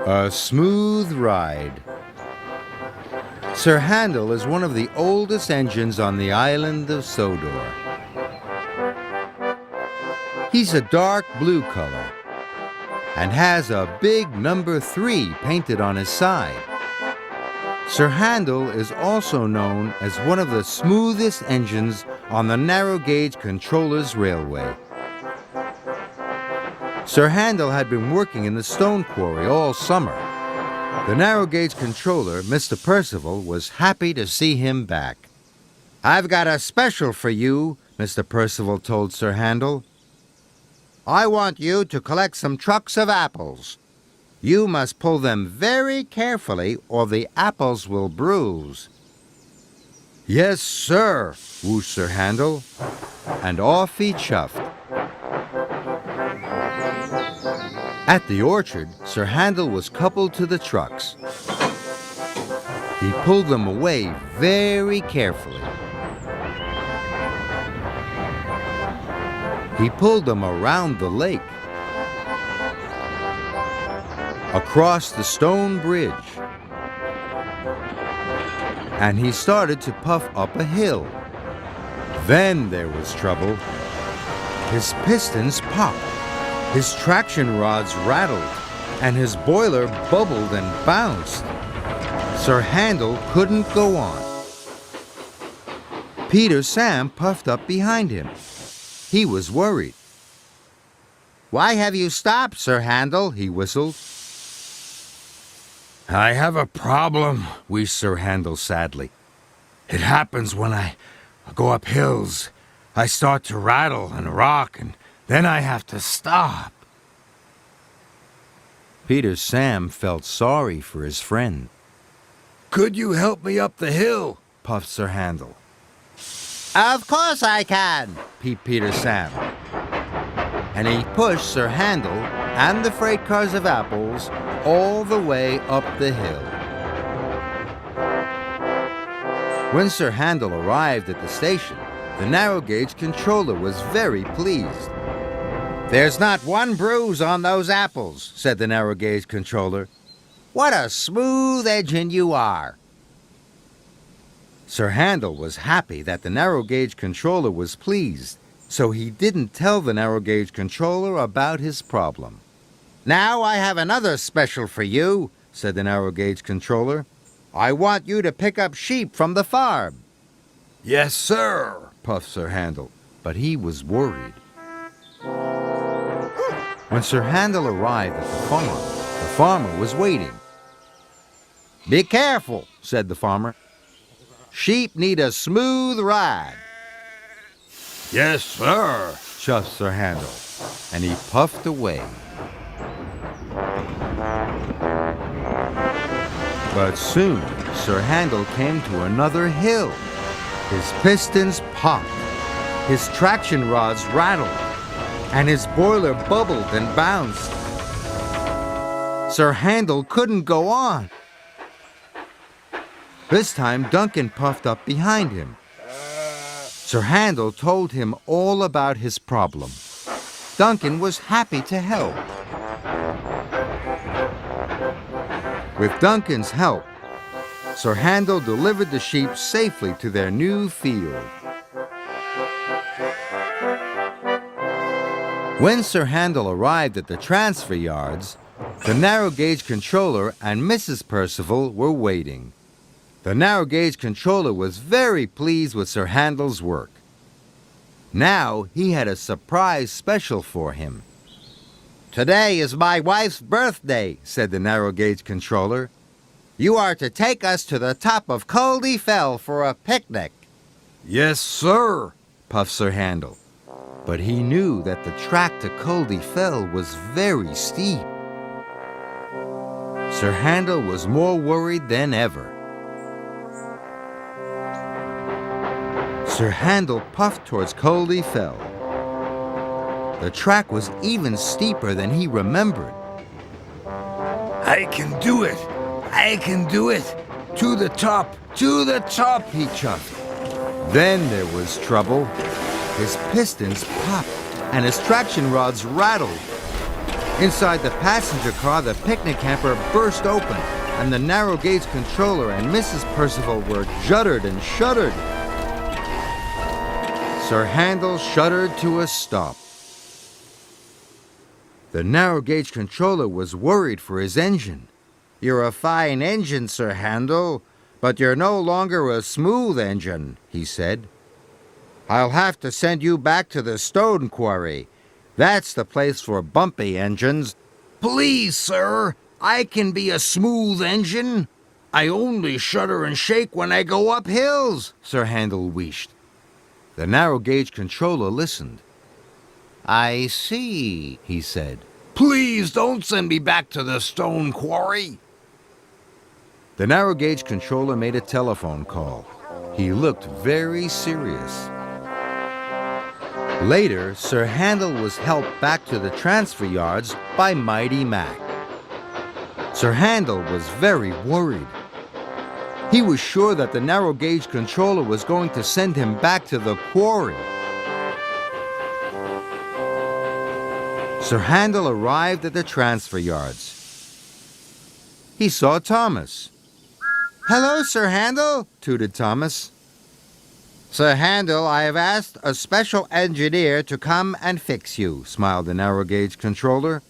A smooth ride. Sir Handel is one of the oldest engines on the island of Sodor. He's a dark blue color and has a big number 3 painted on his side. Sir Handel is also known as one of the smoothest engines on the narrow gauge controller's railway. Sir Handel had been working in the stone quarry all summer. The narrow gauge controller, Mr. Percival, was happy to see him back. "I've got a special for you," Mr. Percival told Sir Handel. "I want you to collect some trucks of apples. You must pull them very carefully or the apples will bruise." "Yes, sir," whooshed Sir Handel, and off he chuffed. At the orchard, Sir Handel was coupled to the trucks. He pulled them away very carefully. He pulled them around the lake, across the stone bridge, and he started to puff up a hill. Then there was trouble. His pistons popped. His traction rods rattled, and his boiler bubbled and bounced. Sir Handel couldn't go on. Peter Sam puffed up behind him. He was worried. "Why have you stopped, Sir Handel?" he whistled. "I have a problem," wheezed Sir Handel sadly. "It happens when I go up hills. I start to rattle and rock, and then I have to stop." Peter Sam felt sorry for his friend. "Could you help me up the hill?" puffed Sir Handel. "Of course I can," peeped Peter Sam. And he pushed Sir Handel and the freight cars of apples all the way up the hill. When Sir Handel arrived at the station, the narrow gauge controller was very pleased. "There's not one bruise on those apples," said the narrow gauge controller. "What a smooth engine you are." Sir Handel was happy that the narrow gauge controller was pleased, so he didn't tell the narrow gauge controller about his problem. "Now I have another special for you," said the narrow gauge controller. "I want you to pick up sheep from the farm." "Yes, sir," puffed Sir Handel, but he was worried. When Sir Handel arrived at the farmer was waiting. "Be careful," said the farmer. "Sheep need a smooth ride." "Yes, sir," chuffed Sir Handel, and he puffed away. But soon Sir Handel came to another hill. His pistons popped, his traction rods rattled, and his boiler bubbled and bounced. Sir Handel couldn't go on. This time Duncan puffed up behind him. Sir Handel told him all about his problem. Duncan was happy to help. With Duncan's help, Sir Handel delivered the sheep safely to their new field. When Sir Handel arrived at the transfer yards, the narrow gauge controller and Mrs. Percival were waiting. The narrow gauge controller was very pleased with Sir Handel's work. Now he had a surprise special for him. "Today is my wife's birthday," said the narrow gauge controller. "You are to take us to the top of Culdee Fell for a picnic." "Yes, sir," puffed Sir Handel. But he knew that the track to Culdee Fell was very steep. Sir Handel was more worried than ever. Sir Handel puffed towards Culdee Fell. The track was even steeper than he remembered. "I can do it! I can do it! To the top! To the top!" he chuffed. Then there was trouble. His pistons popped and his traction rods rattled. Inside the passenger car, the picnic hamper burst open, and the narrow gauge controller and Mrs. Percival were juddered and shuddered. Sir Handel shuddered to a stop. The narrow gauge controller was worried for his engine. "You're a fine engine, Sir Handel, but you're no longer a smooth engine," he said. "I'll have to send you back to the stone quarry. That's the place for bumpy engines." Please, sir, I can be a smooth engine. I only shudder and shake when I go up hills, Sir Handel wished. The narrow gauge controller listened. "I see," he said. Please don't send me back to the stone quarry. The narrow gauge controller made a telephone call. He looked very serious. Later, Sir Handel was helped back to the transfer yards by Mighty Mac. Sir Handel was very worried. He was sure that the narrow gauge controller was going to send him back to the quarry. Sir Handel arrived at the transfer yards. He saw Thomas. "Hello, Sir Handel," tooted Thomas. "Sir Handel, I have asked a special engineer to come and fix you," smiled the narrow gauge controller.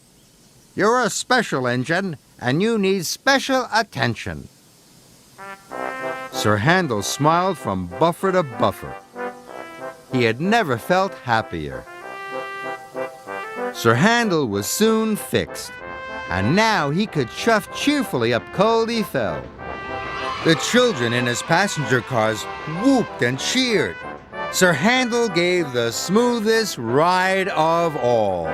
"You're a special engine, and you need special attention." Sir Handel smiled from buffer to buffer. He had never felt happier. Sir Handel was soon fixed, and now he could chuff cheerfully up Cul de Fel. The children in his passenger cars whooped and cheered. Sir Handel gave the smoothest ride of all.